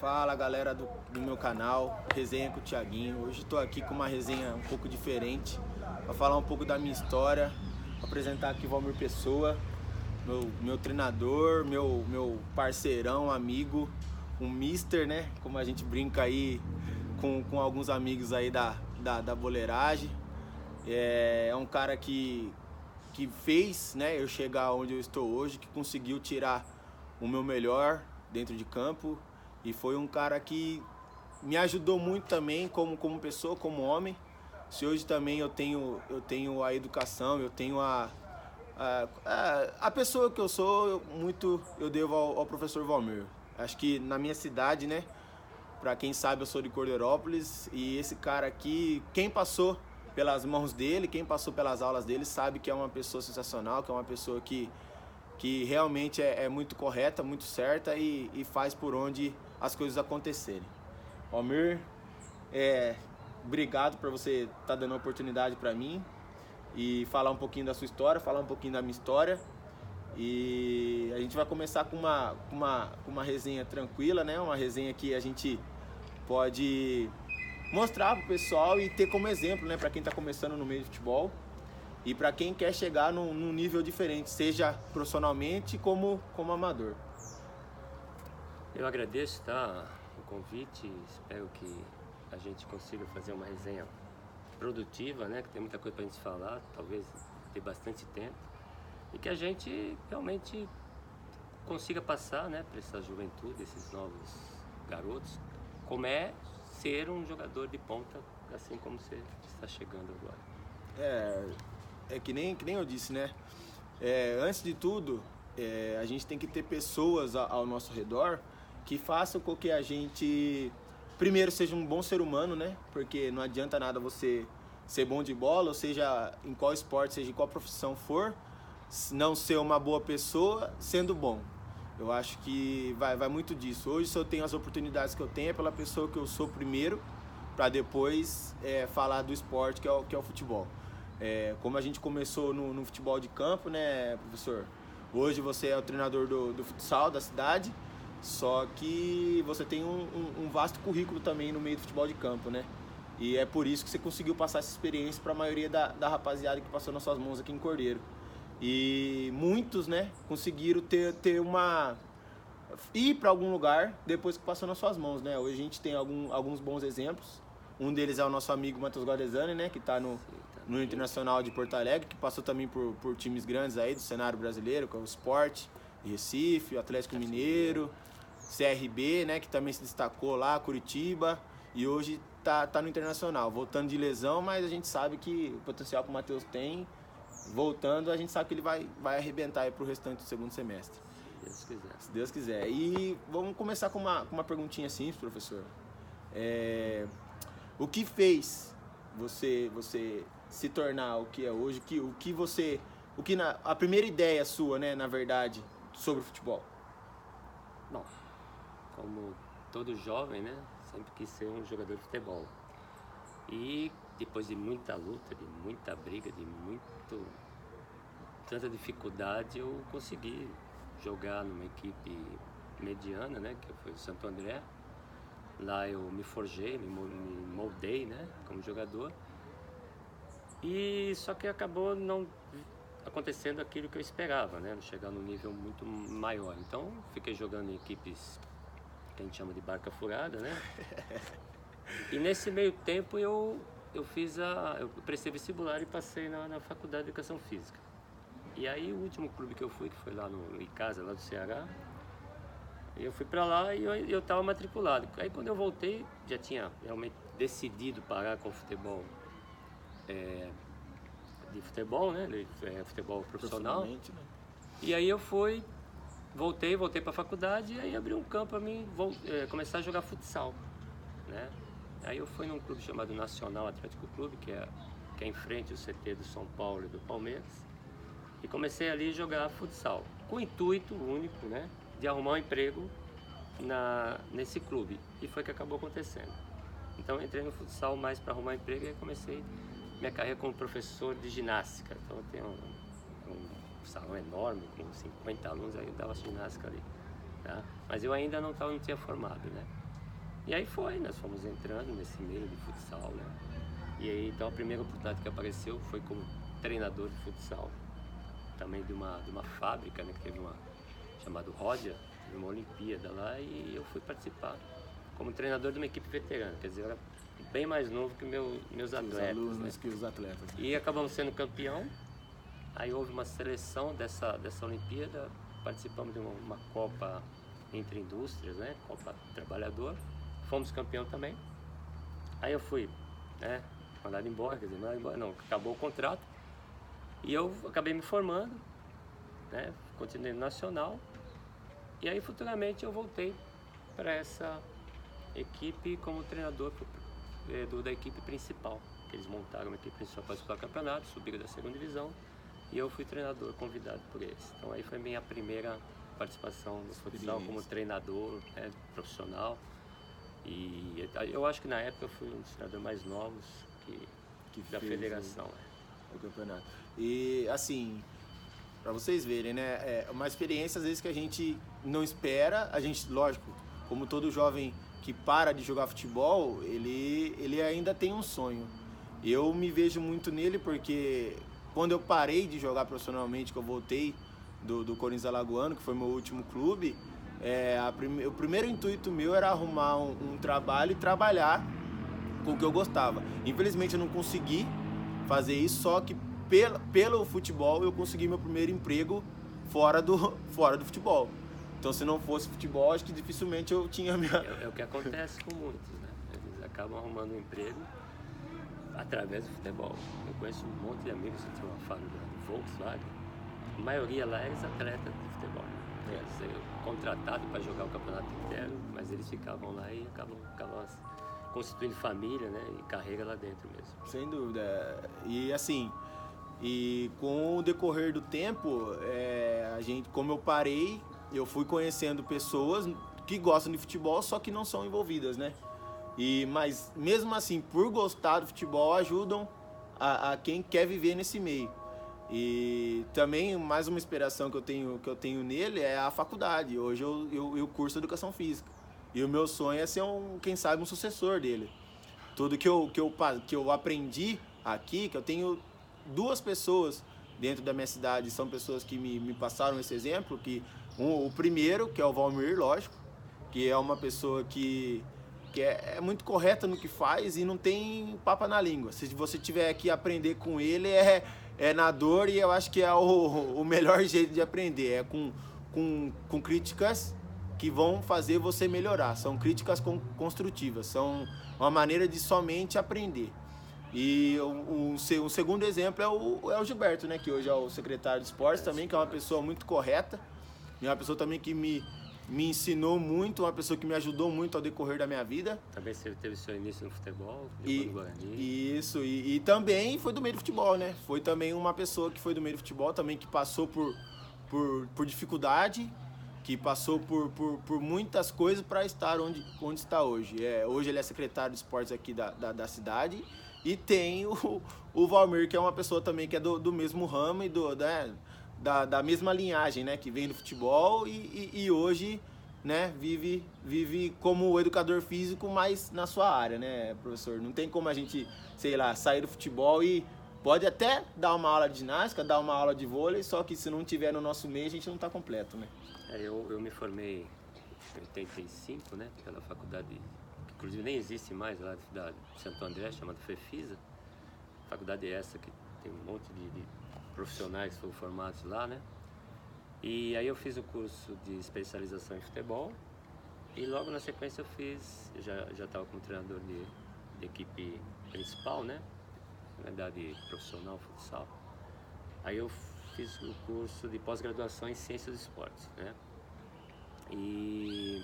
Fala galera do meu canal, Resenha com o Thiaguinho. Hoje estou aqui com uma resenha um pouco diferente, para falar um pouco da minha história, apresentar aqui o Valmir Pessoa, meu treinador, meu parceirão, amigo, um mister, né? Como a gente brinca aí com alguns amigos aí da boleiragem. É um cara que fez, né, eu chegar onde eu estou hoje, que conseguiu tirar o meu melhor dentro de campo. E foi um cara que me ajudou muito também como pessoa, como homem. Se hoje também eu tenho a educação, eu tenho a pessoa que eu sou, eu devo ao professor Valmir. Acho que na minha cidade, né, pra quem sabe eu sou de Cordeirópolis, e esse cara aqui, quem passou pelas mãos dele, quem passou pelas aulas dele, sabe que é uma pessoa sensacional, que é uma pessoa que realmente é muito correta, muito certa e faz por onde as coisas acontecerem. Valmir, obrigado por você estar dando a oportunidade para mim e falar um pouquinho da sua história, falar um pouquinho da minha história. E a gente vai começar com uma resenha tranquila, né? Uma resenha que a gente pode mostrar pro pessoal e ter como exemplo, né? Para quem está começando no meio de futebol. E para quem quer chegar num nível diferente, seja profissionalmente como amador. Eu agradeço, tá, o convite, espero que a gente consiga fazer uma resenha produtiva, né, que tem muita coisa pra gente falar, talvez ter bastante tempo, e que a gente realmente consiga passar, né, para essa juventude, esses novos garotos, como é ser um jogador de ponta, assim como você está chegando agora. É que nem eu disse, né? Antes de tudo, a gente tem que ter pessoas ao nosso redor que façam com que a gente, primeiro, seja um bom ser humano, né? Porque não adianta nada você ser bom de bola, ou seja, em qual esporte, seja em qual profissão for, não ser uma boa pessoa sendo bom. Eu acho que vai muito disso. Hoje, se eu tenho as oportunidades que eu tenho, é pela pessoa que eu sou primeiro, para depois falar do esporte, que é o futebol. Como a gente começou no futebol de campo, né, professor? Hoje você é o treinador do futsal da cidade, só que você tem um vasto currículo também no meio do futebol de campo, né? E é por isso que você conseguiu passar essa experiência para a maioria da rapaziada que passou nas suas mãos aqui em Cordeiro. E muitos, né, conseguiram ir para algum lugar depois que passou nas suas mãos, né? Hoje a gente tem alguns bons exemplos. Um deles é o nosso amigo Matheus Guarezani, né, que está no Internacional de Porto Alegre, que passou também por times grandes aí do cenário brasileiro, como o Sport de Recife, o Atlético Mineiro, CRB, né, que também se destacou lá, Curitiba, e hoje tá no Internacional, voltando de lesão, mas a gente sabe que o potencial que o Matheus tem, voltando, a gente sabe que ele vai arrebentar aí pro restante do segundo semestre. Se Deus quiser. Se Deus quiser. E vamos começar com uma perguntinha simples, professor. O que fez você se tornar o que é hoje? A primeira ideia sua, né, na verdade, sobre o futebol? Bom, como todo jovem, né, sempre quis ser um jogador de futebol. E depois de muita luta, de muita briga, tanta dificuldade, eu consegui jogar numa equipe mediana, né, que foi o Santo André. Lá eu me forjei, me moldei, né, como jogador. E só que acabou não acontecendo aquilo que eu esperava, né, chegar num nível muito maior. Então fiquei jogando em equipes que a gente chama de barca furada, né. E nesse meio tempo eu prestei vestibular e passei na Faculdade de Educação Física. E aí o último clube que eu fui, que foi lá no Icasa, lá do Ceará, eu fui pra lá e eu tava matriculado. Aí quando eu voltei, já tinha realmente decidido parar com o futebol, de futebol, né, futebol profissional. Né? E aí eu voltei pra faculdade e aí abri um campo pra mim começar a jogar futsal, né. Aí eu fui num clube chamado Nacional Atlético Clube, que é em frente ao CT do São Paulo e do Palmeiras. E comecei ali a jogar futsal, com o intuito único, né, de arrumar um emprego nesse clube. E foi que acabou acontecendo. Então eu entrei no futsal mais para arrumar emprego e comecei minha carreira como professor de ginástica. Então eu tenho um salão enorme, com 50 alunos, aí eu dava ginástica ali. Tá? Mas eu ainda não tinha formado, né? E aí nós fomos entrando nesse meio de futsal, né? E aí, então, a primeira oportunidade que apareceu foi como treinador de futsal, também de uma fábrica, né? Que teve uma chamada Rodia, teve uma Olimpíada lá, e eu fui participar como treinador de uma equipe veterana, quer dizer, eu era bem mais novo que meus atletas. Os alunos, né? que os atletas. E acabamos sendo campeão. Aí houve uma seleção dessa Olimpíada, participamos de uma Copa entre indústrias, né? Copa Trabalhador, fomos campeão também. Aí eu fui, né? Mandado embora, quer dizer, mandado embora não, acabou o contrato. E eu acabei me formando, né? Continuei no Nacional. E aí futuramente eu voltei para essa equipe como treinador da equipe principal. Eles montaram uma equipe principal para disputar o campeonato, subiram da 2ª divisão e eu fui treinador convidado por eles. Então aí foi minha primeira participação no futsal como treinador, né, profissional. E eu acho que na época eu fui um dos treinadores mais novos da federação. O campeonato. E assim, para vocês verem, né, é uma experiência às vezes que a gente não espera, a gente, lógico, como todo jovem que para de jogar futebol, ele ainda tem um sonho. Eu me vejo muito nele porque quando eu parei de jogar profissionalmente, que eu voltei do Corinthians Alagoano, que foi meu último clube, o primeiro intuito meu era arrumar um trabalho e trabalhar com o que eu gostava. Infelizmente eu não consegui fazer isso, só que pelo futebol eu consegui meu primeiro emprego fora do futebol. Então, se não fosse futebol, acho que dificilmente eu tinha minha... É o que acontece com muitos, né? Eles acabam arrumando um emprego através do futebol. Eu conheço um monte de amigos que tinham uma fábrica de Volkswagen. A maioria lá é ex-atleta de futebol. Quer dizer, contratado para jogar o campeonato inteiro, mas eles ficavam lá e acabam constituindo família, né? E carreira lá dentro mesmo. Sem dúvida. E assim... E com o decorrer do tempo, como eu parei, eu fui conhecendo pessoas que gostam de futebol, só que não são envolvidas, né? Mas mesmo assim, por gostar do futebol, ajudam a quem quer viver nesse meio. E também mais uma inspiração que eu tenho nele é a faculdade. Hoje eu curso Educação Física. E o meu sonho é ser quem sabe, um sucessor dele. Tudo que eu aprendi aqui, que eu tenho 2 pessoas dentro da minha cidade, são pessoas que me passaram esse exemplo, o primeiro, que é o Valmir, lógico, que é uma pessoa que é muito correta no que faz e não tem papa na língua. Se você tiver que aprender com ele, é na dor, e eu acho que é o melhor jeito de aprender, com críticas que vão fazer você melhorar, são críticas construtivas, são uma maneira de somente aprender. E o segundo exemplo é o Gilberto, né, que hoje é o secretário de esportes também, que é uma pessoa muito correta, e uma pessoa também que me ensinou muito, uma pessoa que me ajudou muito ao decorrer da minha vida. Também você teve seu início no futebol, no Guarani. Isso, e também foi do meio do futebol, né? Foi também uma pessoa que foi do meio do futebol, também que passou por dificuldade, que passou por muitas coisas para estar onde está hoje. Hoje ele é secretário de esportes aqui da cidade. E tem o Valmir, que é uma pessoa também que é do mesmo ramo e da mesma linhagem, né? Que vem do futebol e hoje, né, vive como educador físico, mas na sua área, né, professor? Não tem como a gente, sei lá, sair do futebol e pode até dar uma aula de ginástica, dar uma aula de vôlei, só que se não tiver no nosso meio, a gente não está completo, né? Eu me formei em 85, né, pela faculdade... Inclusive nem existe mais lá da Santo André, chamada FEFISA. Faculdade essa que tem um monte de profissionais que foram formados lá, né? E aí eu fiz o curso de especialização em futebol e logo na sequência eu já estava como treinador de equipe principal, né? Na verdade, profissional, futsal. Aí eu fiz o curso de pós-graduação em Ciências do Esporte, né? E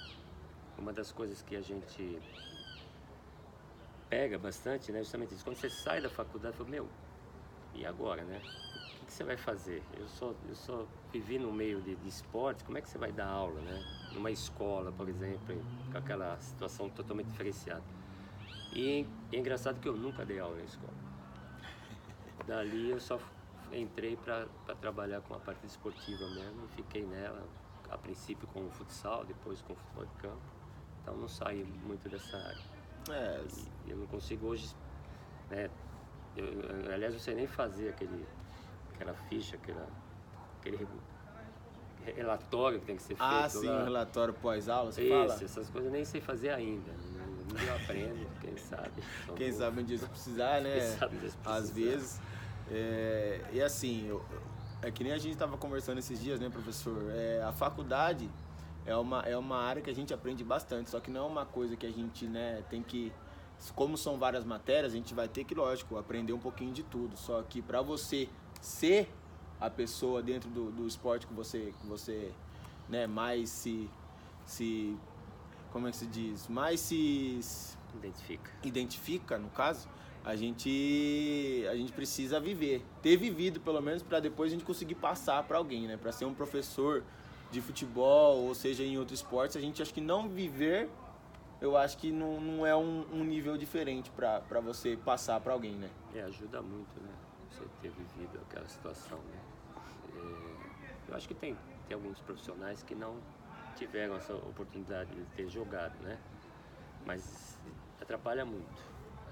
uma das coisas que a gente pega bastante, né, justamente isso, quando você sai da faculdade, fala, meu, e agora, né? O que você vai fazer? Eu só vivi no meio de esporte, como é que você vai dar aula, né? Numa escola, por exemplo, com aquela situação totalmente diferenciada. E é engraçado que eu nunca dei aula na escola. Dali eu só entrei para trabalhar com a parte esportiva mesmo, e fiquei nela, a princípio com o futsal, depois com o futebol de campo. então não saí muito dessa área. E eu não consigo hoje, né? Aliás, eu não sei nem fazer aquela ficha, aquele relatório que tem que ser feito. Ah, sim, o relatório pós-aula, você Isso, fala? essas coisas eu nem sei fazer ainda. Eu aprendo, quem sabe. Quem sabe um dia se precisar, né? Quem sabe um dia se precisar. Às vezes. E assim, é que nem a gente estava conversando esses dias, né, professor? A faculdade é uma área que a gente aprende bastante, só que não é uma coisa que a gente, né, tem que... Como são várias matérias, a gente vai ter que, lógico, aprender um pouquinho de tudo. Só que para você ser a pessoa dentro do esporte que você né, mais se como é que se diz? Mais se identifica, no caso, a gente precisa viver. Ter vivido, pelo menos, para depois a gente conseguir passar para alguém, né? Para ser um professor de futebol, ou seja, em outro esporte, a gente acha que não viver, eu acho que não é um nível diferente para você passar para alguém, né? Ajuda muito, né? Você ter vivido aquela situação, né? Eu acho que tem alguns profissionais que não tiveram essa oportunidade de ter jogado, né? Mas atrapalha muito,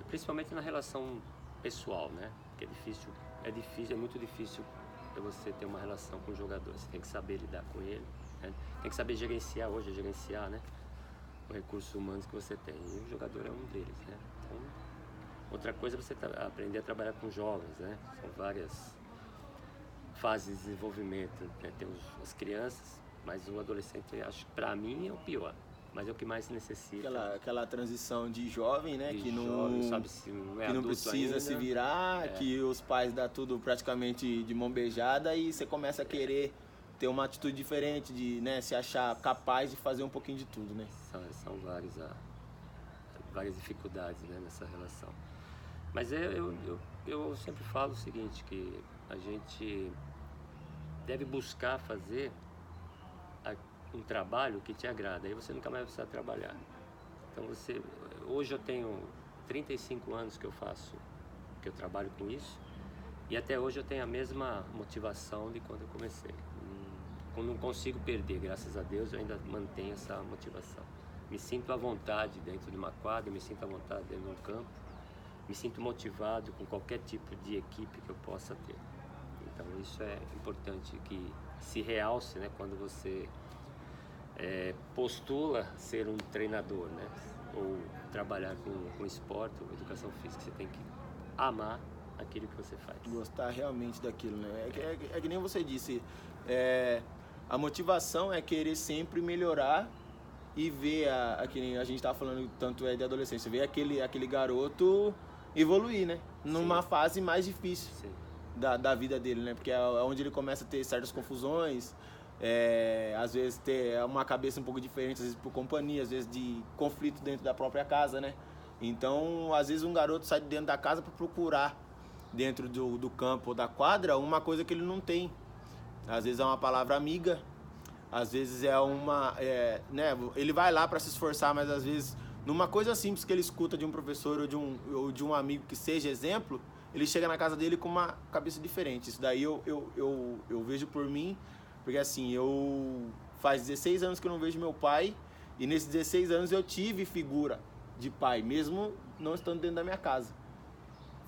principalmente na relação pessoal, né? Que é muito difícil você ter uma relação com o jogador. Você tem que saber lidar com ele, né? Tem que saber gerenciar, né? Os recursos humanos que você tem. E o jogador é um deles, né? Então, outra coisa é você aprender a trabalhar com jovens, né? São várias fases de desenvolvimento, né? Tem as crianças, mas o adolescente, acho que para mim é o pior, mas é o que mais se necessita. Aquela transição de jovem, né? De que não, jovem, sabe, se não é que não precisa ainda, se virar, que os pais dão tudo praticamente de mão beijada e você começa a querer ter uma atitude diferente, de, né, se achar capaz de fazer um pouquinho de tudo, né? São várias dificuldades, né, nessa relação. Mas eu sempre falo o seguinte, que a gente deve buscar fazer um trabalho que te agrada, aí você nunca mais vai precisar trabalhar. Então hoje eu tenho 35 anos que eu trabalho com isso, e até hoje eu tenho a mesma motivação de quando eu comecei. Não consigo perder, graças a Deus eu ainda mantenho essa motivação. Me sinto à vontade dentro de uma quadra, me sinto à vontade dentro de um campo, me sinto motivado com qualquer tipo de equipe que eu possa ter. Então isso é importante que se realce, né, quando você postula ser um treinador, né, ou trabalhar com esporte ou educação física. Você tem que amar aquilo que você faz. Gostar realmente daquilo, né? É que nem você disse, a motivação é querer sempre melhorar e ver, que nem a gente estava falando tanto de adolescência, ver aquele garoto evoluir, né? Numa Sim. fase mais difícil. Sim. Da vida dele, né? Porque é onde ele começa a ter certas confusões, às vezes ter uma cabeça um pouco diferente, às vezes por companhia, às vezes de conflito dentro da própria casa, né? Então, às vezes um garoto sai de dentro da casa para procurar dentro do campo ou da quadra uma coisa que ele não tem. Às vezes é uma palavra amiga, às vezes né? Ele vai lá para se esforçar, mas às vezes numa coisa simples que ele escuta de um professor ou de um amigo que seja exemplo, ele chega na casa dele com uma cabeça diferente. Isso daí eu vejo por mim, porque assim, faz 16 anos que eu não vejo meu pai, e nesses 16 anos eu tive figura de pai, mesmo não estando dentro da minha casa,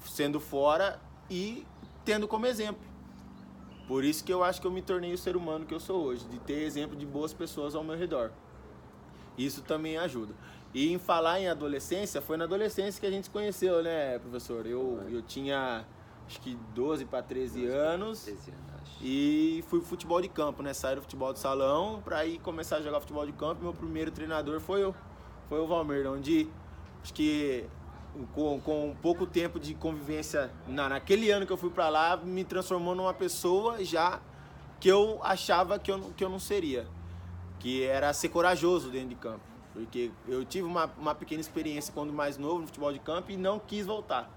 sendo fora e tendo como exemplo. Por isso que eu acho que eu me tornei o ser humano que eu sou hoje, de ter exemplo de boas pessoas ao meu redor. Isso também ajuda. E em falar em adolescência, foi na adolescência que a gente se conheceu, né, professor? Eu tinha, acho que 12 para 13 anos. 13 anos, acho. E fui pro futebol de campo, né? Saí do futebol de salão para ir começar a jogar futebol de campo. Meu primeiro treinador foi o Valmer, onde acho que com pouco tempo de convivência, naquele ano que eu fui para lá, me transformou numa pessoa já que eu achava que eu não seria. Que era ser corajoso dentro de campo. Porque eu tive uma pequena experiência quando mais novo no futebol de campo e não quis voltar.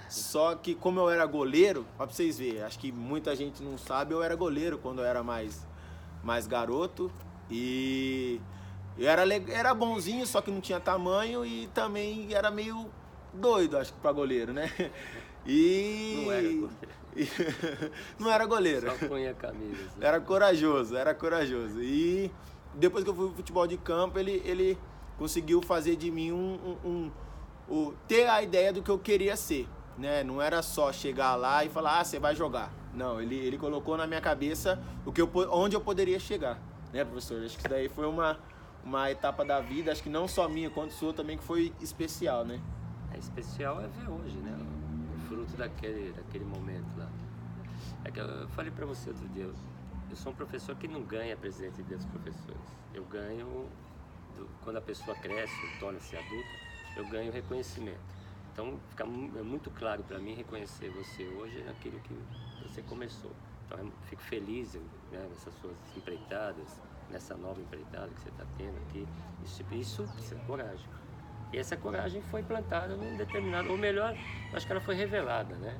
Só que como eu era goleiro, pra vocês verem, acho que muita gente não sabe, eu era goleiro quando eu era mais garoto. E eu era bonzinho, só que não tinha tamanho e também era meio doido, acho que pra goleiro, né? Não era goleiro. Não era goleiro. Só punha camisas. Né? Era corajoso. E depois que eu fui pro futebol de campo, ele conseguiu fazer de mim ter a ideia do que eu queria ser, né? Não era só chegar lá e falar, você vai jogar. Não, ele colocou na minha cabeça onde eu poderia chegar, né, professor? Acho que isso daí foi uma etapa da vida, acho que não só minha, quanto sua também, que foi especial, né? Especial é ver hoje, né? O fruto daquele momento lá. É que eu falei pra você outro dia, eu sou um professor que não ganha presente de Deus professores. Eu ganho, quando a pessoa cresce, torna-se adulta, eu ganho reconhecimento. Então fica muito claro para mim reconhecer você hoje naquilo que você começou. Então eu fico feliz, né, nessas suas empreitadas, nessa nova empreitada que você está tendo aqui. Isso precisa de coragem. E essa coragem foi plantada num determinado, ou melhor, acho que ela foi revelada, né?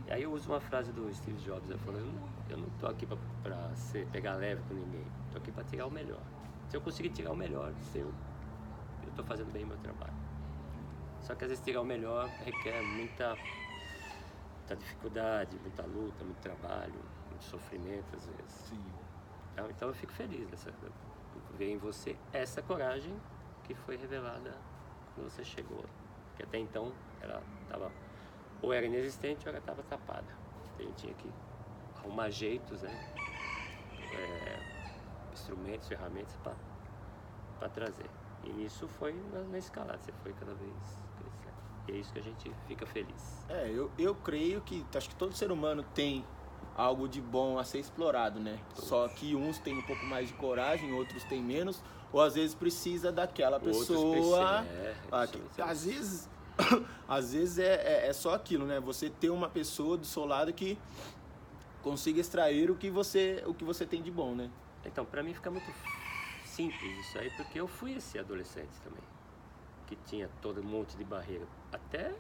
E aí eu uso uma frase do Steve Jobs, ele falou, eu não estou aqui para pegar leve com ninguém, estou aqui para tirar o melhor. Se eu conseguir tirar o melhor, eu estou fazendo bem o meu trabalho. Só que às vezes tirar o melhor requer muita dificuldade, muita luta, muito trabalho, muito sofrimento às vezes. Sim. Então eu fico feliz por ver em você essa coragem que foi revelada quando você chegou. Porque até então ela estava, ou era inexistente ou ela estava tapada. A gente tinha que arrumar jeitos, né? Instrumentos, ferramentas para trazer. E isso foi na escalada, você foi cada vez crescendo. E é isso que a gente fica feliz. Eu creio que acho que todo ser humano tem algo de bom a ser explorado, né? Só que uns têm um pouco mais de coragem, outros têm menos, ou às vezes precisa daquela pessoa. Às vezes é só aquilo, né? Você ter uma pessoa do seu lado que consiga extrair o que você tem de bom, né? Então, para mim fica muito simples isso aí, porque eu fui esse adolescente também, que tinha todo um monte de barreira, até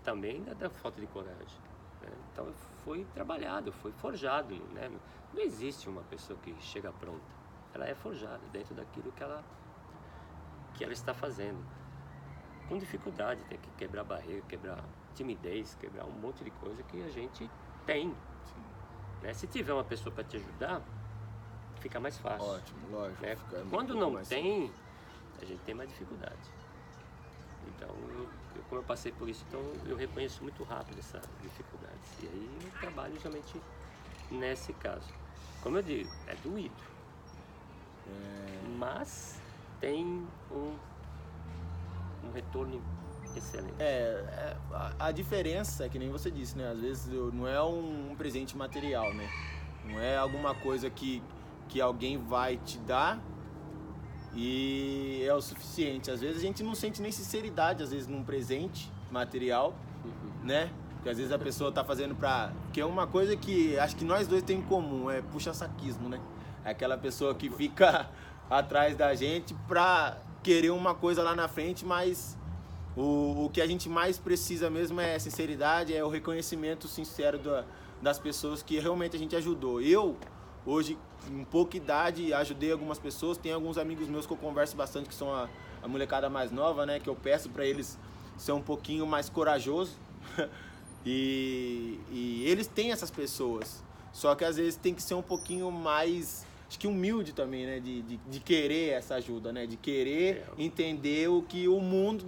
também da falta de coragem, né? Então eu fui trabalhado, eu fui forjado, né? Não existe uma pessoa que chega pronta, ela é forjada dentro daquilo que ela está fazendo, com dificuldade, tem que quebrar barreira, quebrar timidez, quebrar um monte de coisa que a gente tem, né? Se tiver uma pessoa para te ajudar, fica mais fácil. Ótimo, lógico. Né? Quando não tem, a gente tem mais dificuldade. Então, como eu passei por isso, então eu reconheço muito rápido essa dificuldade. E aí eu trabalho justamente nesse caso. Como eu digo, é doído. Mas tem um retorno excelente. A diferença é que nem você disse, né? Às vezes não é um presente material, né? Não é alguma coisa que alguém vai te dar e é o suficiente. Às vezes a gente não sente nem sinceridade, às vezes, num presente material, né? Porque às vezes a pessoa tá fazendo que é uma coisa que acho que nós dois temos em comum, é puxa-saquismo, né? É aquela pessoa que fica atrás da gente pra querer uma coisa lá na frente, mas o que a gente mais precisa mesmo é sinceridade, é o reconhecimento sincero das pessoas que realmente a gente ajudou. Eu, hoje, em pouca idade, ajudei algumas pessoas. Tem alguns amigos meus que eu converso bastante, que são a molecada mais nova, né? Que eu peço para eles ser um pouquinho mais corajosos. e eles têm essas pessoas. Só que às vezes tem que ser um pouquinho mais, acho que humilde também, né? De querer essa ajuda, né? De querer entender o que o mundo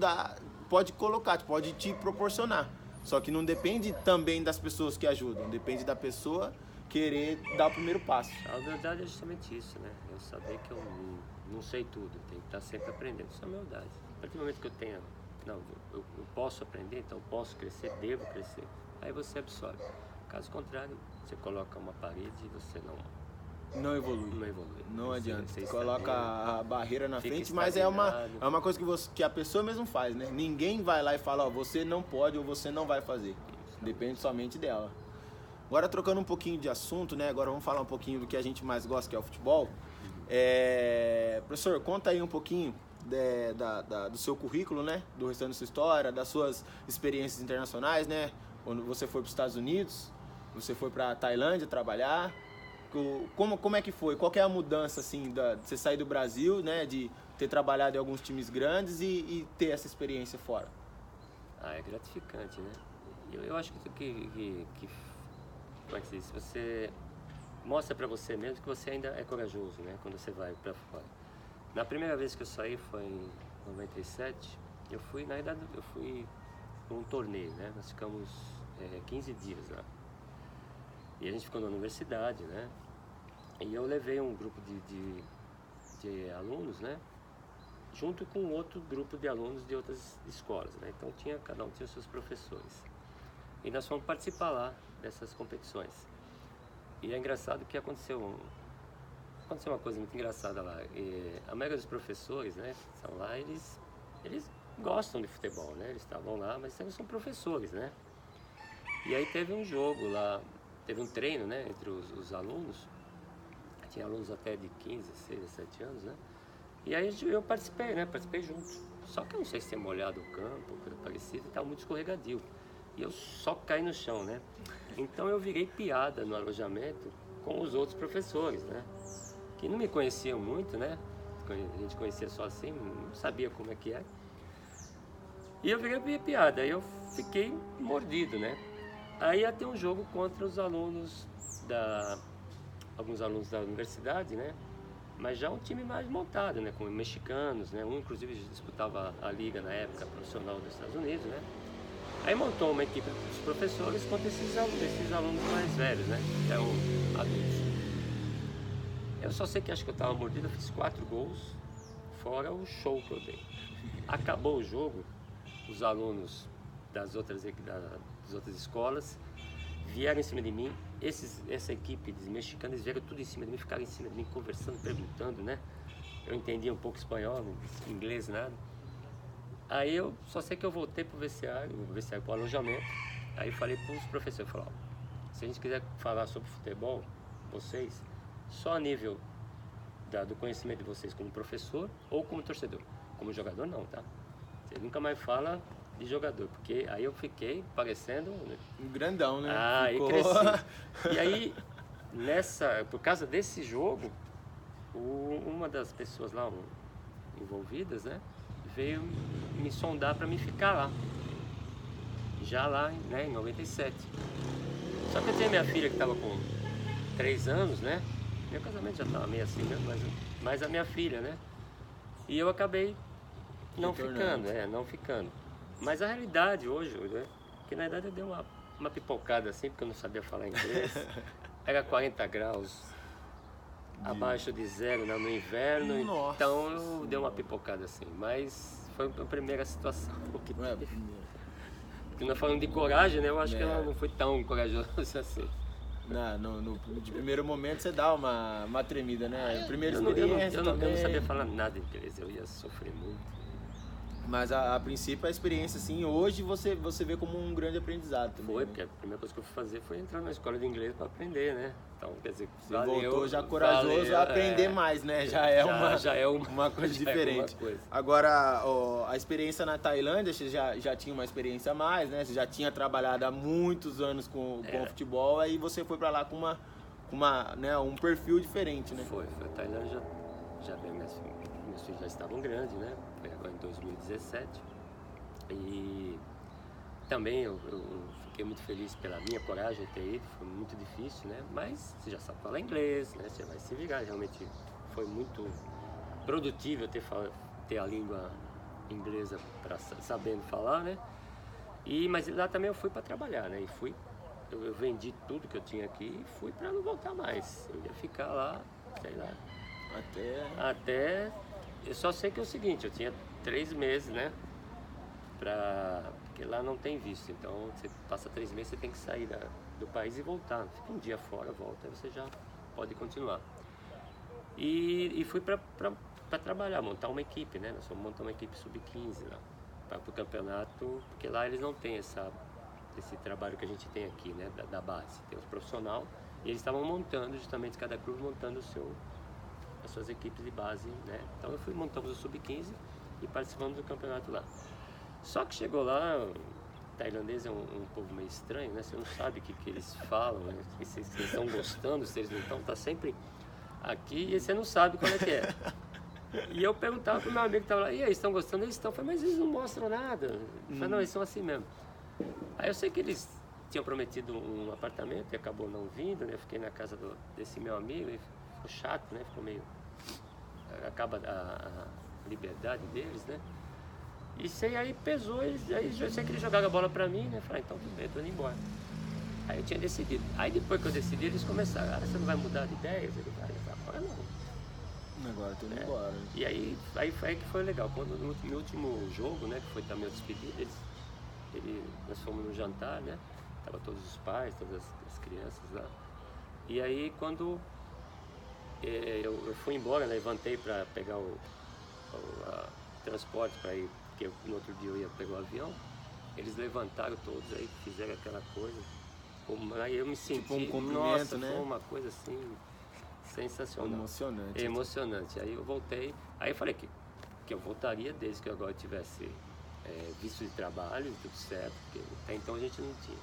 pode colocar, pode te proporcionar. Só que não depende também das pessoas que ajudam, depende da pessoa querer dar o primeiro passo. A humildade é justamente isso, né? Eu saber que eu não sei tudo, tenho que estar sempre aprendendo. Isso é humildade. A partir do momento que eu tenho, eu posso aprender, então eu posso crescer, devo crescer, aí você absorve. Caso contrário, você coloca uma parede e você não evolui. Não adianta. Você coloca a barreira na frente, mas é uma coisa que a pessoa mesmo faz, né? Ninguém vai lá e fala, você não pode ou você não vai fazer. Depende somente dela. Agora, trocando um pouquinho de assunto, né? Agora vamos falar um pouquinho do que a gente mais gosta, que é o futebol. Professor, conta aí um pouquinho do seu currículo, né? Do restante da sua história, das suas experiências internacionais, né? Quando você foi para os Estados Unidos, você foi para a Tailândia trabalhar. Como é que foi? Qual que é a mudança, assim, de você sair do Brasil, né? De ter trabalhado em alguns times grandes e ter essa experiência fora? É gratificante, né? Eu acho que como é que se diz? Você mostra para você mesmo que você ainda é corajoso, né? Quando você vai para fora. Na primeira vez que eu saí foi em 97, eu fui, na verdade, eu fui para um torneio, né? Nós ficamos 15 dias lá. E a gente ficou na universidade, né? E eu levei um grupo de alunos, né? Junto com outro grupo de alunos de outras escolas, né? Então cada um tinha os seus professores. E nós fomos participar lá dessas competições. E é engraçado que aconteceu uma coisa muito engraçada lá. A maioria dos professores, né, que são lá, eles gostam de futebol, né? Eles estavam lá, mas eles são professores, né? E aí teve um jogo lá, teve um treino, né, entre os alunos. Tinha alunos até de 15, 16, 17 anos, né? E aí eu participei, né? Participei junto. Só que eu não sei se tinha molhado o campo, coisa parecida, e estava muito escorregadio. E eu só caí no chão, né? Então eu virei piada no alojamento com os outros professores, né? Que não me conheciam muito, né? A gente conhecia só assim, não sabia como é que é. E eu virei piada, aí eu fiquei mordido, né? Aí ia ter um jogo contra os alunos alguns alunos da universidade, né? Mas já um time mais montado, né? Com mexicanos, né? Um inclusive disputava a liga na época profissional dos Estados Unidos, né? Aí montou uma equipe dos professores contra esses alunos mais velhos, né? Que eram adultos. Eu só sei que acho que eu estava mordido, eu fiz 4 gols, fora o show que eu dei. Acabou o jogo, os alunos das outras escolas vieram em cima de mim, essa equipe de mexicanos vieram tudo em cima de mim, ficaram em cima de mim conversando, perguntando, né? Eu entendia um pouco espanhol, inglês nada. Aí eu só sei que eu voltei pro vestiário, pro alojamento. Aí falei para os professores, falei, se a gente quiser falar sobre futebol, vocês, só a nível do conhecimento de vocês como professor ou como torcedor. Como jogador não, tá? Você nunca mais fala de jogador, porque aí eu fiquei parecendo... Um grandão, né? Aí cresci. E aí, por causa desse jogo, uma das pessoas lá envolvidas, né, veio me sondar para me ficar lá. Já lá, né, em 97. Só que eu tinha minha filha que estava com 3 anos, né? Meu casamento já estava meio assim, né? Mas a minha filha, né? E eu acabei não ficando. Mas a realidade hoje, né? Que na verdade eu dei uma pipocada assim, porque eu não sabia falar inglês. Era 40 graus abaixo de zero no inverno. Nossa. Então eu dei uma pipocada assim. Mas foi a primeira situação que teve. Porque nós falamos de coragem, né? Eu acho que ela não foi tão corajosa assim. De primeiro momento você dá uma tremida, né? Primeira experiência eu não sabia falar nada inglês, eu ia sofrer muito. Mas a princípio a experiência, assim, hoje você vê como um grande aprendizado também. Foi, porque a primeira coisa que eu fui fazer foi entrar na escola de inglês para aprender, né? Então, quer dizer, você voltou já corajoso a aprender mais, né? Já é uma coisa diferente. Agora, a experiência na Tailândia, você já tinha uma experiência a mais, né? Você já tinha trabalhado há muitos anos com o futebol, aí você foi para lá com um perfil diferente, né? Foi. A Tailândia já veio, meus filhos já estavam grandes, né? Foi agora em 2017. E também eu fiquei muito feliz pela minha coragem de ter ido, foi muito difícil, né? Mas você já sabe falar inglês, né? Você vai se virar, realmente foi muito produtivo ter a língua inglesa sabendo falar, né? Mas lá também eu fui para trabalhar, né? Eu vendi tudo que eu tinha aqui e fui para não voltar mais. Eu ia ficar lá, sei lá. Até... Eu só sei que é o seguinte, eu tinha 3 meses, né? Porque lá não tem visto, então você passa 3 meses, você tem que sair do país e voltar. Fica um dia fora, volta, aí você já pode continuar. E fui para trabalhar, montar uma equipe, né? Nós fomos montar uma equipe sub-15 lá, para o campeonato, porque lá eles não têm esse trabalho que a gente tem aqui, né? Da base, tem os profissionais, e eles estavam montando, justamente cada clube montando as suas equipes de base, né? Então montamos o sub-15 e participamos do campeonato lá. Só que chegou lá, o tailandês é um povo meio estranho, né? Você não sabe o que eles falam, né? Se eles estão gostando, se eles não estão, tá sempre aqui e você não sabe qual é que é. E eu perguntava pro meu amigo que estava lá, e aí, estão gostando? Eles estão. Eu falei, mas eles não mostram nada. Eu falei, não, eles são assim mesmo. Aí eu sei que eles tinham prometido um apartamento e acabou não vindo, né? Eu fiquei na casa desse meu amigo e ficou chato, né? Ficou meio... Acaba liberdade deles, né? E aí pesou, aí eu sei que eles jogaram a bola pra mim, né? Falei, então tudo bem, tô indo embora. Aí eu tinha decidido. Aí depois que eu decidi, eles começaram, você não vai mudar de ideias? Ele vai, agora não. Agora tô indo embora. E aí que foi legal. Quando no meu último jogo, né, que foi também a despedida, nós fomos no jantar, né? Tava todos os pais, todas as crianças lá. E aí quando eu fui embora, né, levantei para pegar o transporte para ir, porque no outro dia eu ia pegar o avião, eles levantaram todos aí, fizeram aquela coisa. Aí eu me senti, tipo um cumprimento, nossa, né? foi uma coisa assim sensacional. Emocionante. Emocionante. Aí eu voltei, aí eu falei que eu voltaria desde que eu agora tivesse visto de trabalho, tudo certo, porque até então a gente não tinha.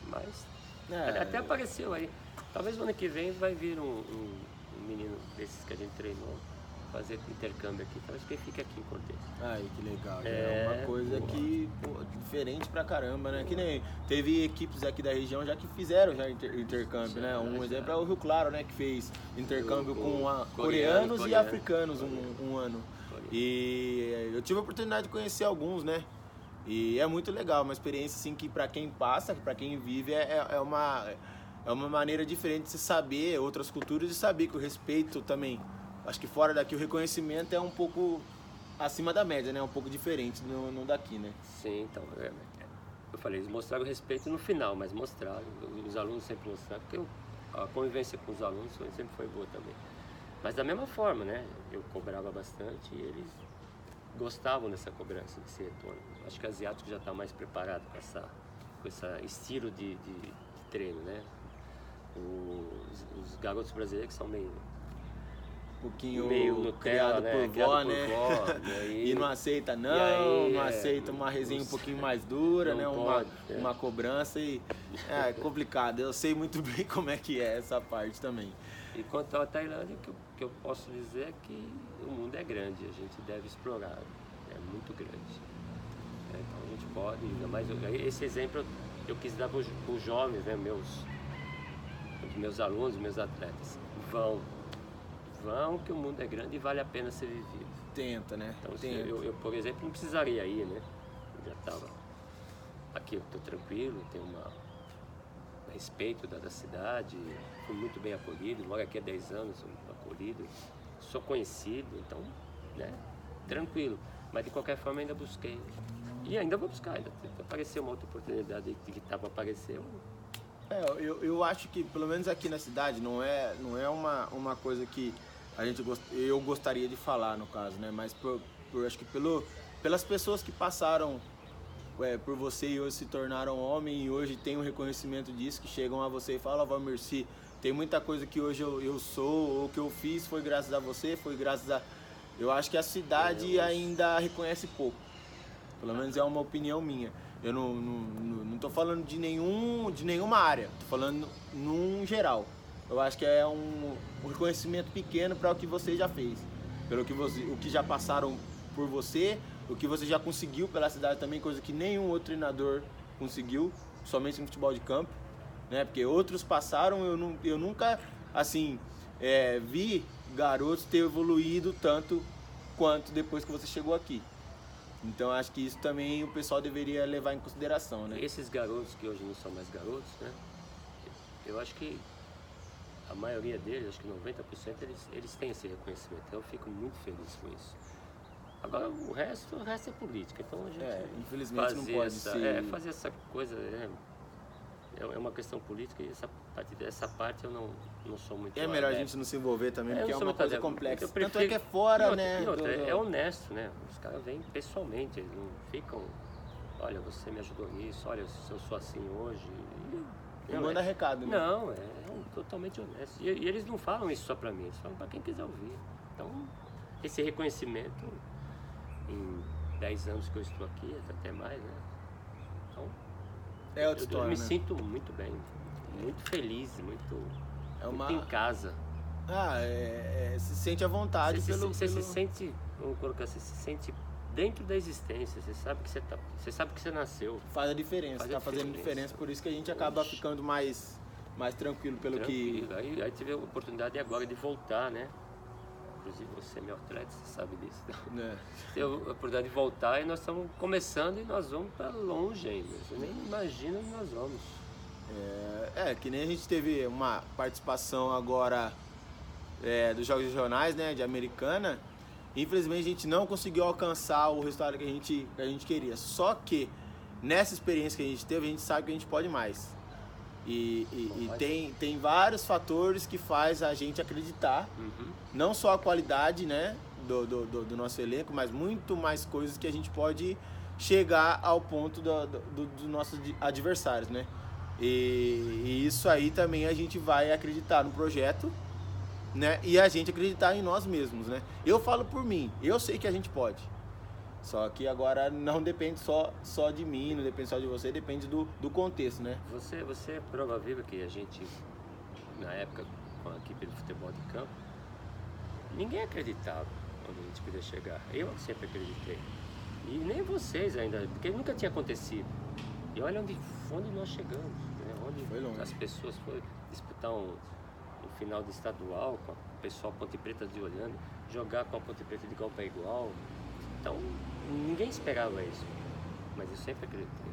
Mas até apareceu aí. Talvez no ano que vem vai vir um menino desses que a gente treinou fazer intercâmbio aqui, talvez que ele fique aqui em Cortez. Ai, que legal. É uma coisa que, diferente pra caramba, né? Que nem teve equipes aqui da região já que fizeram já intercâmbio, né? Um exemplo é o Rio Claro, né? Que fez intercâmbio com coreanos e africanos um ano. E eu tive a oportunidade de conhecer alguns, né? E é muito legal, uma experiência assim que pra quem passa, pra quem vive, é uma maneira diferente de se saber outras culturas e saber que o respeito também. Acho que fora daqui o reconhecimento é um pouco acima da média, né? Um pouco diferente no daqui, né? Sim, então, eu falei, eles mostraram respeito no final, mas mostraram, os alunos sempre mostraram, porque a convivência com os alunos sempre foi boa também. Mas da mesma forma, né? Eu cobrava bastante e eles gostavam dessa cobrança, desse retorno. Acho que o asiático já está mais preparado com esse estilo de treino, né? Os garotos brasileiros que são meio Nutella, criado por vó, né? E não aceita não aceita uma resenha um pouquinho mais dura, né? Uma cobrança e é complicado. Eu sei muito bem como é que é essa parte também. E quanto à Tailândia, o que eu posso dizer é que o mundo é grande, a gente deve explorar, é muito grande. Então a gente pode, mas esse exemplo eu quis dar para os jovens, né? Meus alunos, meus atletas. Vão que o mundo é grande e vale a pena ser vivido. Tenta, né? Então, eu, por exemplo, não precisaria ir, né? Eu já estava aqui, eu estou tranquilo, tenho um respeito da cidade, fui muito bem acolhido, moro aqui há 10 anos, sou acolhido, sou conhecido, então, né? Tranquilo. Mas de qualquer forma ainda busquei. E ainda vou buscar, ainda apareceu uma outra oportunidade que está para aparecer. Eu acho que, pelo menos aqui na cidade, não é uma coisa que eu gostaria de falar, no caso, né? Mas acho que pelas pessoas que passaram por você e hoje se tornaram homem e hoje tem um reconhecimento disso, que chegam a você e falam, Valmercy, tem muita coisa que hoje eu sou, ou que eu fiz foi graças a você, foi graças a... Eu acho que a cidade ainda reconhece pouco. Pelo menos é uma opinião minha. Eu não tô falando de nenhuma área, tô falando num geral. Eu acho que é um reconhecimento pequeno para o que você já fez, o que já passaram por você, o que você já conseguiu pela cidade também, coisa que nenhum outro treinador conseguiu, somente no futebol de campo, né? Porque outros passaram, eu nunca assim vi garotos ter evoluído tanto quanto depois que você chegou aqui. Então acho que isso também o pessoal deveria levar em consideração, né? Esses garotos que hoje não são mais garotos, né? Eu acho que a maioria deles, acho que 90%, eles têm esse reconhecimento. Então eu fico muito feliz com isso. Agora o resto é política. Então a gente infelizmente não pode ser... fazer essa coisa é uma questão política e essa parte eu não sou muito... É melhor a gente não se envolver também, porque é uma coisa complexa. Tanto é que é fora, né? É honesto, né? Os caras vêm pessoalmente, eles não ficam... Olha, você me ajudou nisso, olha, se eu sou assim hoje... Não manda recado, né? Não, totalmente honesto. E eles não falam isso só pra mim, eles falam pra quem quiser ouvir. Então, esse reconhecimento, em 10 anos que eu estou aqui, até mais, né? Então, eu me sinto muito bem, muito feliz, muito em casa. Se sente à vontade Você se sente, vamos colocar assim, se sente dentro da existência, você sabe que você nasceu. Faz a diferença, tá fazendo diferença, por isso que a gente acaba ficando mais tranquilo que... Aí tive a oportunidade agora de voltar, né, para inclusive você é meu atleta, você sabe disso. É. Teve a oportunidade de voltar e nós estamos começando e nós vamos para longe ainda. Você nem imagina onde nós vamos. Que nem a gente teve uma participação agora dos Jogos Regionais, né, de Americana. Infelizmente a gente não conseguiu alcançar o resultado que a gente queria. Só que nessa experiência que a gente teve, a gente sabe que a gente pode mais. E tem vários fatores que faz a gente acreditar, não só a qualidade, né, do nosso elenco, mas muito mais coisas que a gente pode chegar ao ponto dos nossos adversários, né? E isso aí também a gente vai acreditar no projeto, né? E a gente acreditar em nós mesmos, né? Eu falo por mim, eu sei que a gente pode. Só que agora não depende só de mim, não depende só de você, depende do contexto, né? Você é prova viva que a gente, na época, com a equipe de futebol de campo, ninguém acreditava onde a gente podia chegar. Eu sempre acreditei. E nem vocês ainda, porque nunca tinha acontecido. E olha onde nós chegamos, né? Onde Foi longe. as pessoas foram disputar um final de estadual com o pessoal Ponte Preta de Olhando, jogar com a Ponte Preta de igual para igual. Então, ninguém esperava isso, mas eu sempre acreditei.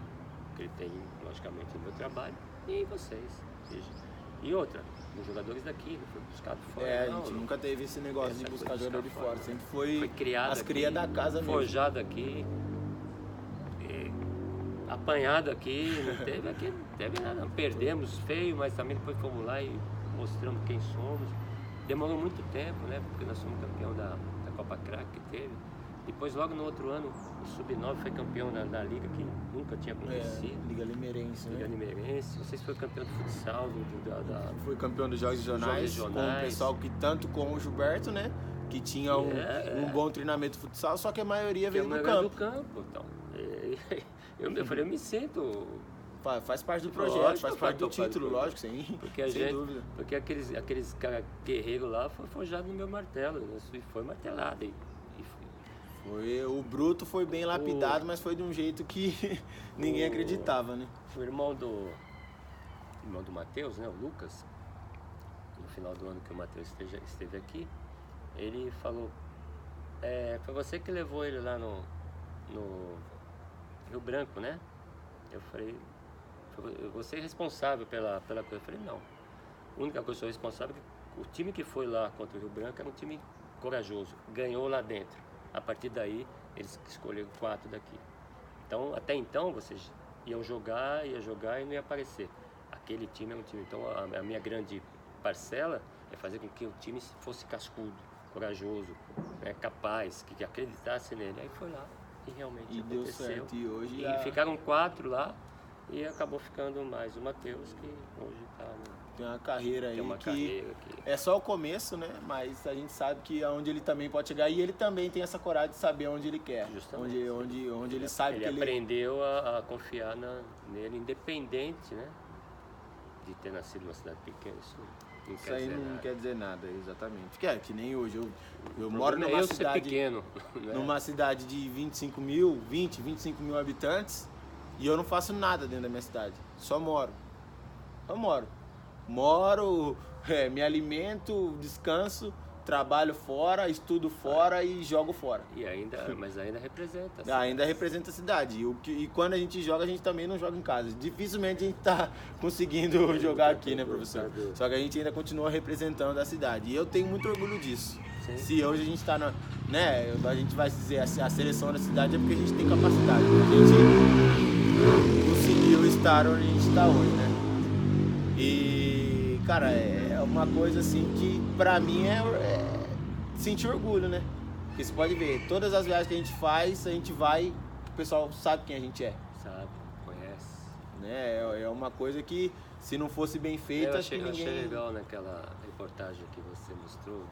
Acreditei, logicamente, no meu trabalho e em vocês. E outra, os jogadores daqui, não foi buscado fora. A gente nunca teve esse negócio de buscar jogador de fora. Sempre foi criado as crias da casa mesmo. Forjado aqui, apanhado aqui, não teve nada. Perdemos feio, mas também depois fomos lá e mostramos quem somos. Demorou muito tempo, né? Porque nós somos campeão da Copa Crack que teve. Depois, logo no outro ano, o Sub-9 foi campeão da Liga, que nunca tinha acontecido. Liga Limeirense, né? Liga Limeirense. Vocês foram campeão de futsal. Foi campeão dos Jogos Regionais, com o pessoal que tanto com o Gilberto, né? Que tinha um bom treinamento de futsal, só que a maioria veio do campo. Então, eu falei, eu me sinto... Faz parte do projeto, lógico, faz parte do título, lógico, sem dúvida. Porque aqueles caras guerreiros lá foi forjado no meu martelo, foi martelado. O bruto foi bem lapidado, mas foi de um jeito que ninguém acreditava, né? O irmão do Matheus, né, o Lucas, no final do ano que o Matheus esteve aqui, ele falou, foi você que levou ele lá no Rio Branco, né? Eu falei, você é responsável pela coisa. Eu falei, não. A única coisa que eu sou responsável é que o time que foi lá contra o Rio Branco era um time corajoso, ganhou lá dentro. A partir daí, eles escolheram 4 daqui. Então, até então, vocês iam jogar e não ia aparecer. Aquele time é um time. Então, a minha grande parcela é fazer com que o time fosse cascudo, corajoso, né, capaz, que acreditasse nele. Aí foi lá e realmente aconteceu. Deu certo. E hoje ficaram 4 lá e acabou ficando mais o Matheus, que hoje está tem uma carreira aí que é só o começo, né? Mas a gente sabe que aonde ele também pode chegar e ele também tem essa coragem de saber onde ele quer. Justamente. Onde ele sabe que ele aprendeu a confiar nele, independente, né? De ter nascido numa cidade pequena. Isso aí não quer dizer nada, exatamente. Que nem hoje. Eu moro numa cidade pequeno, né? Numa cidade de 25 mil habitantes e eu não faço nada dentro da minha cidade. Só moro. Me alimento, descanso, trabalho fora, estudo fora e jogo fora. Mas ainda representa. Ainda representa a cidade. E quando a gente joga, a gente também não joga em casa. Dificilmente a gente está conseguindo jogar aqui, né, professor? Só que a gente ainda continua representando a cidade. E eu tenho muito orgulho disso. Sim. Se hoje a gente está né, a gente vai dizer a seleção da cidade é porque a gente tem capacidade. A gente conseguiu estar onde a gente está hoje, né? E, cara, é uma coisa assim que pra mim é sentir orgulho, né? Porque você pode ver, todas as viagens que a gente faz, a gente vai, o pessoal sabe quem a gente é. Sabe, conhece. Né? É uma coisa que, se não fosse bem feita, eu achei legal naquela reportagem que você mostrou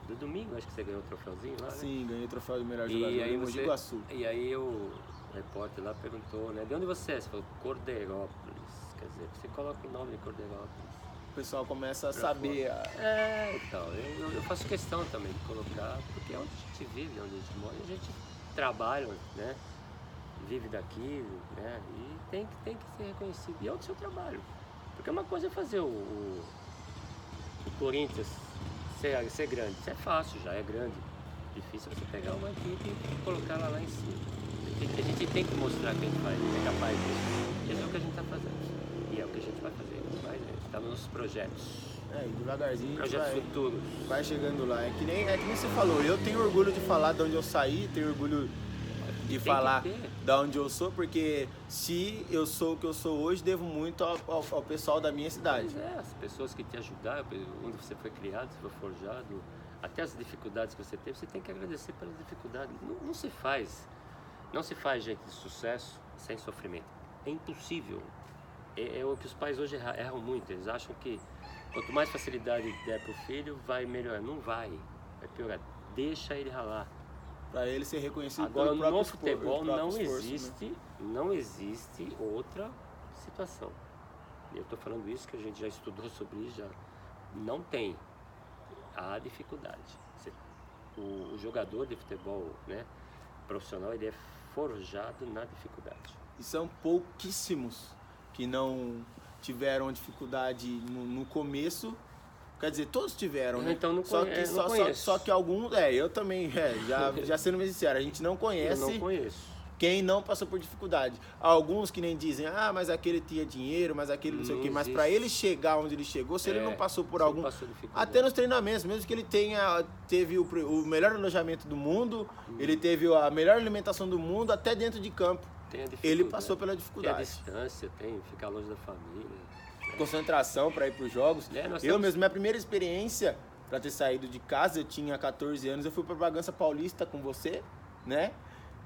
do domingo, acho que você ganhou o troféuzinho lá, né? Sim, ganhei o troféu do melhor jogador do Mogi Guaçu. E aí o repórter lá perguntou, né? De onde você é? Você falou, Cordeirópolis. Quer dizer, você coloca o nome de Cordeirópolis. O pessoal começa a saber. Então, eu faço questão também de colocar, porque é onde a gente vive, onde a gente mora, a gente trabalha, né? Vive daqui, né? E tem que ser reconhecido. E é o seu trabalho. Porque uma coisa é fazer o Corinthians ser grande. Isso é fácil, já é grande. Difícil você pegar uma equipe e colocar ela lá em cima. A gente tem que mostrar que a gente é capaz disso. E é o que a gente está fazendo. E é o que a gente vai fazer. Está nos nossos projetos. E devagarzinho Projetos futuros. vai chegando lá. É que nem você falou, eu tenho orgulho de falar de onde eu saí, tenho orgulho de falar de onde eu sou, porque se eu sou o que eu sou hoje, devo muito ao pessoal da minha cidade. Pois é, as pessoas que te ajudaram, onde você foi criado, você foi forjado, até as dificuldades que você teve, você tem que agradecer pelas dificuldades. Não se faz gente de sucesso sem sofrimento. É impossível. É o que os pais hoje erram muito. Eles acham que quanto mais facilidade der para o filho, vai melhorar. Não vai piorar. Deixa ele ralar. Para ele ser reconhecido agora, pelo próprio no futebol não esforço, existe, né? não existe outra situação. Eu estou falando isso que a gente já estudou sobre isso, já não tem a dificuldade. O jogador de futebol, né, profissional, ele é forjado na dificuldade. E são pouquíssimos que não tiveram dificuldade no começo. Quer dizer, todos tiveram, né? Então não só que alguns... eu também, já sendo mais sincero, a gente não conhece... Eu não conheço. Quem não passou por dificuldade. Alguns que nem dizem, mas aquele tinha dinheiro, mas aquele não sei o quê. Mas para ele chegar onde ele chegou, se ele não passou por algum... Até nos treinamentos, mesmo que ele teve o melhor alojamento do mundo, ele teve a melhor alimentação do mundo, até dentro de campo. Ele passou pela dificuldade. Tem a distância, tem ficar longe da família. Concentração para ir para os jogos. Minha primeira experiência para ter saído de casa, eu tinha 14 anos, eu fui para Bragança Paulista com você, né?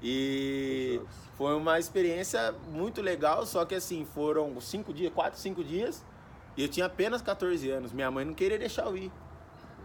E foi uma experiência muito legal, só que assim, foram 4, 5 dias, e eu tinha apenas 14 anos. Minha mãe não queria deixar eu ir.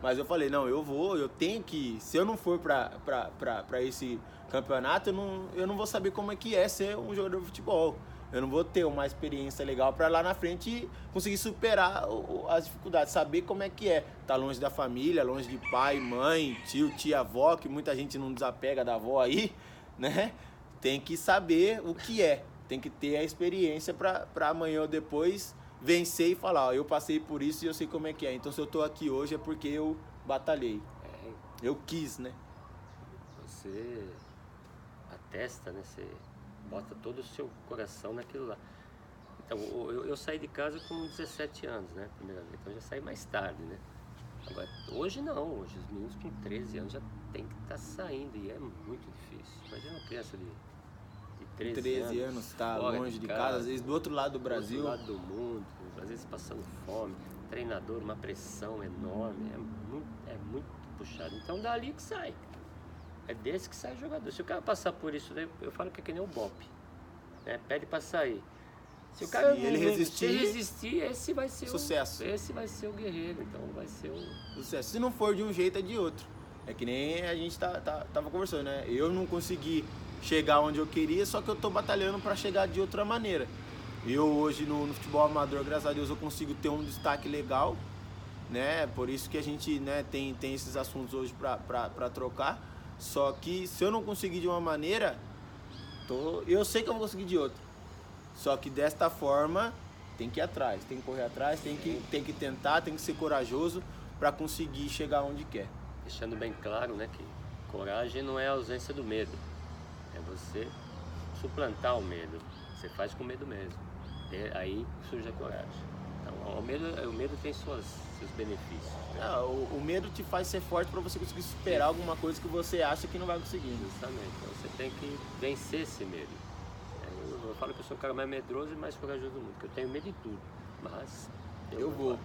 Mas eu falei, não, eu tenho que ir. Se eu não for para esse campeonato, eu não vou saber como é que é ser um jogador de futebol. Eu não vou ter uma experiência legal para lá na frente conseguir superar as dificuldades, saber como é que é. Tá longe da família, longe de pai, mãe, tio, tia, avó, que muita gente não desapega da avó aí, né? Tem que saber o que é. Tem que ter a experiência para amanhã ou depois vencer e falar, eu passei por isso e eu sei como é que é. Então se eu tô aqui hoje é porque eu batalhei. Eu quis, né? Você atesta, né? Você bota todo o seu coração naquilo lá. Então, eu saí de casa com 17 anos, né? Primeira vez. Então, eu já saí mais tarde, né? Agora, hoje não. Hoje, os meninos com 13 anos já tem que estar saindo. E é muito difícil. Imagina uma criança de 13 anos tá longe de casa, às vezes do outro lado do Brasil. Do outro lado do mundo. Às vezes passando fome. Treinador, uma pressão enorme. É muito puxado. Então, dali que sai. É desse que sai o jogador. Se o cara passar por isso, eu falo que é que nem o Bope. Né? Pede pra sair. Se o cara resistir, esse vai ser sucesso. Esse vai ser o guerreiro. Então vai ser o sucesso. Se não for de um jeito, é de outro. É que nem a gente tava conversando, né? Eu não consegui chegar onde eu queria, só que eu tô batalhando para chegar de outra maneira. Eu hoje no futebol amador, graças a Deus, eu consigo ter um destaque legal, né? Por isso que a gente, né, tem esses assuntos hoje para trocar. Só que se eu não conseguir de uma maneira, eu sei que eu vou conseguir de outra. Só que desta forma, tem que ir atrás, tem que correr atrás, tem que tentar, tem que ser corajoso para conseguir chegar onde quer. Deixando bem claro, né, que coragem não é a ausência do medo. É você suplantar o medo. Você faz com medo mesmo. Aí surge a coragem. Então, o medo tem seus benefícios. O medo te faz ser forte para você conseguir superar alguma coisa que você acha que não vai conseguir. Justamente. Então você tem que vencer esse medo. Eu falo que eu sou o cara mais medroso e mais corajoso do mundo, porque eu tenho medo de tudo. Mas eu vou.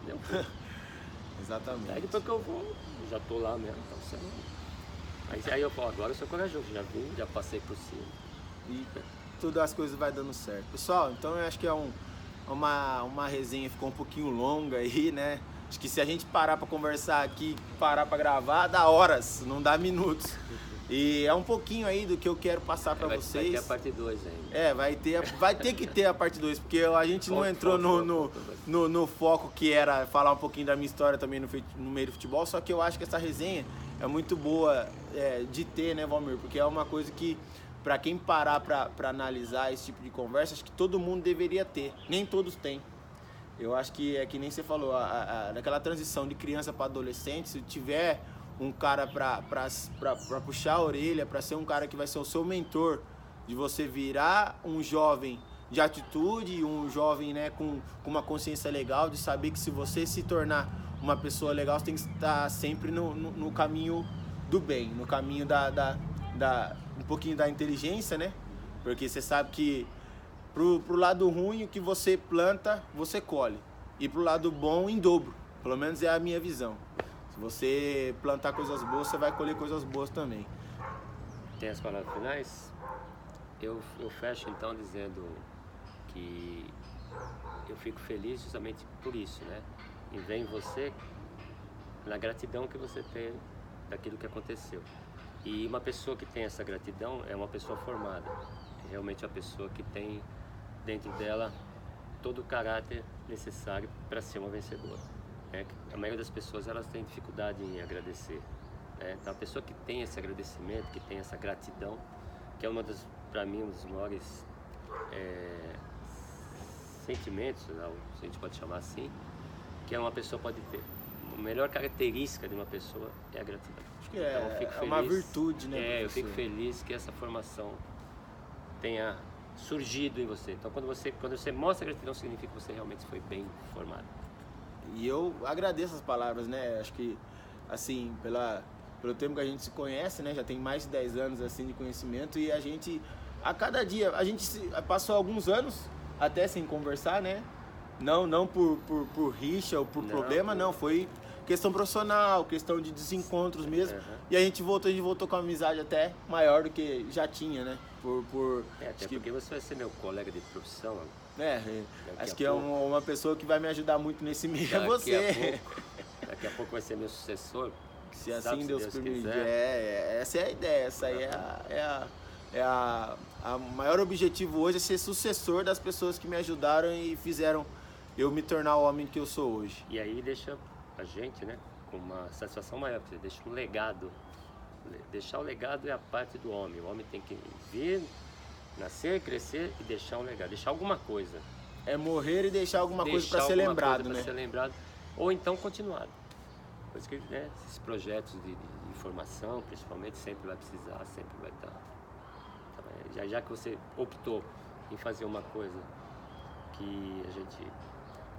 Exatamente. Aí depois que eu vou, eu já tô lá mesmo. Então você não... Aí eu falo, agora eu sou corajoso, já vim, já passei por cima. E tudo as coisas vai dando certo. Pessoal, então eu acho que é uma resenha ficou um pouquinho longa aí, né? Acho que se a gente parar para conversar aqui, parar para gravar, dá horas, não dá minutos. E é um pouquinho aí do que eu quero passar para vocês. Vai ter a parte 2 ainda. Vai ter que ter a parte 2, porque a gente não entrou no foco que era falar um pouquinho da minha história também no meio do futebol, só que eu acho que essa resenha é muito boa de ter, né, Valmir? Porque é uma coisa que, para quem parar para analisar esse tipo de conversa, acho que todo mundo deveria ter. Nem todos têm. Eu acho que é que nem você falou, naquela transição de criança para adolescente, se tiver um cara para puxar a orelha, para ser um cara que vai ser o seu mentor, de você virar um jovem de atitude, um jovem, né, com uma consciência legal, de saber que se você se tornar uma pessoa legal, você tem que estar sempre no caminho do bem, no caminho um pouquinho da inteligência, né? Porque você sabe que pro lado ruim, o que você planta, você colhe. E pro lado bom, em dobro. Pelo menos é a minha visão. Se você plantar coisas boas, você vai colher coisas boas também. Tem as palavras finais? Eu fecho então dizendo que eu fico feliz justamente por isso, né? E vem em você na gratidão que você tem daquilo que aconteceu. E uma pessoa que tem essa gratidão é uma pessoa formada. É realmente a pessoa que tem dentro dela todo o caráter necessário para ser uma vencedora. A maioria das pessoas, elas têm dificuldade em agradecer. Então a pessoa que tem esse agradecimento, que tem essa gratidão, que é para mim, um dos maiores sentimentos, se a gente pode chamar assim, que uma pessoa pode ter. A melhor característica de uma pessoa é a gratidão. Acho que então, eu fico feliz, uma virtude, né? Eu fico feliz que essa formação tenha surgido em você. Então, quando você mostra gratidão, significa que você realmente foi bem formado. E eu agradeço as palavras, né? Acho que, assim, pelo tempo que a gente se conhece, né? Já tem mais de 10 anos, assim, de conhecimento, e a gente, a cada dia, a gente passou alguns anos até sem conversar, né? Não por rixa ou por problema, não. Foi questão profissional, questão de desencontros mesmo. E a gente voltou com uma amizade até maior do que já tinha, né? Até porque você vai ser meu colega de profissão. Acho que é uma pessoa que vai me ajudar muito nesse meio, é você. Daqui a pouco vai ser meu sucessor. Se assim Deus permitir. Essa é a ideia, essa aí a maior objetivo hoje é ser sucessor das pessoas que me ajudaram e fizeram eu me tornar o homem que eu sou hoje. E aí deixa a gente, né, com uma satisfação maior, porque deixa um legado. Deixar o legado é a parte do homem. O homem tem que vir, nascer, crescer e deixar um legado, deixar alguma coisa. É morrer e deixar alguma coisa para ser lembrado, né? Ser lembrado, ou então continuado. Por isso que, né, esses projetos de formação, principalmente, sempre vai precisar, sempre vai estar. Já que você optou em fazer uma coisa que a gente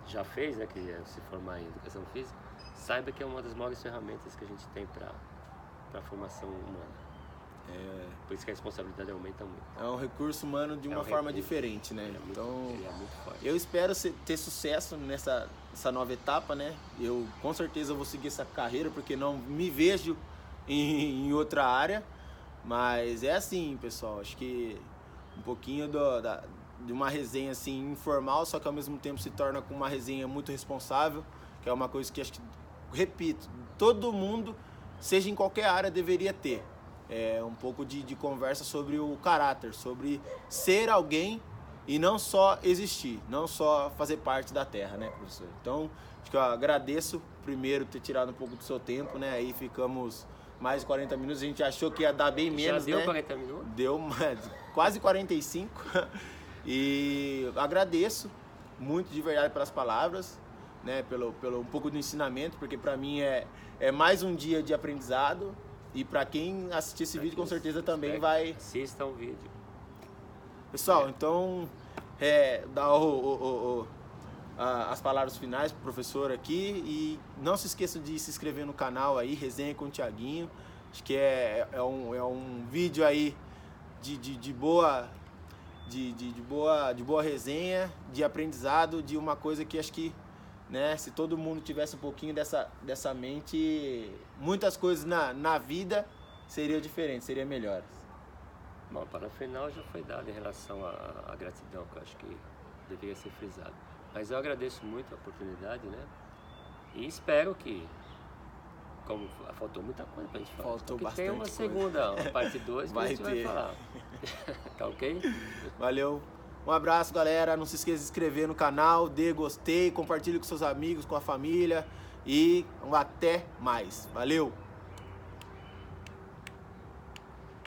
já fez, né, que é se formar em educação física, saiba que é uma das maiores ferramentas que a gente tem para a formação humana. Por isso que a responsabilidade aumenta muito. É um recurso humano de uma forma diferente, né? Então, ele é muito forte. Eu espero ter sucesso nessa nova etapa, né? Eu com certeza vou seguir essa carreira, porque não me vejo em outra área. Mas é assim, pessoal, acho que um pouquinho de uma resenha assim informal, só que ao mesmo tempo se torna com uma resenha muito responsável, que é uma coisa que acho que, repito, todo mundo, seja em qualquer área, deveria ter. Um pouco de conversa sobre o caráter, sobre ser alguém e não só existir, não só fazer parte da Terra, né, professor? Então, acho que eu agradeço primeiro ter tirado um pouco do seu tempo, né? Aí ficamos mais de 40 minutos, a gente achou que ia dar bem menos, né? Já deu 40 minutos? Deu quase 45. E agradeço muito de verdade pelas palavras, né? Pelo um pouco do ensinamento, porque para mim é mais um dia de aprendizado. E para quem assistir esse vídeo, com certeza também vai... Assista o vídeo. Pessoal, então, dá as palavras finais pro professor aqui. E não se esqueça de se inscrever no canal aí, Resenha com o Thiaguinho. Acho que é um vídeo aí de boa resenha, de aprendizado, de uma coisa que acho que, né, se todo mundo tivesse um pouquinho dessa mente, muitas coisas na vida seriam diferentes, seriam melhores. Bom, para o final já foi dado em relação à gratidão, que eu acho que deveria ser frisado. Mas eu agradeço muito a oportunidade, né? E espero que, como faltou muita coisa pra gente falar, faltou bastante tem uma segunda, uma parte 2 que a gente vai falar. Tá ok? Valeu. Um abraço, galera. Não se esqueça de se inscrever no canal, dê gostei, compartilhe com seus amigos, com a família e até mais. Valeu!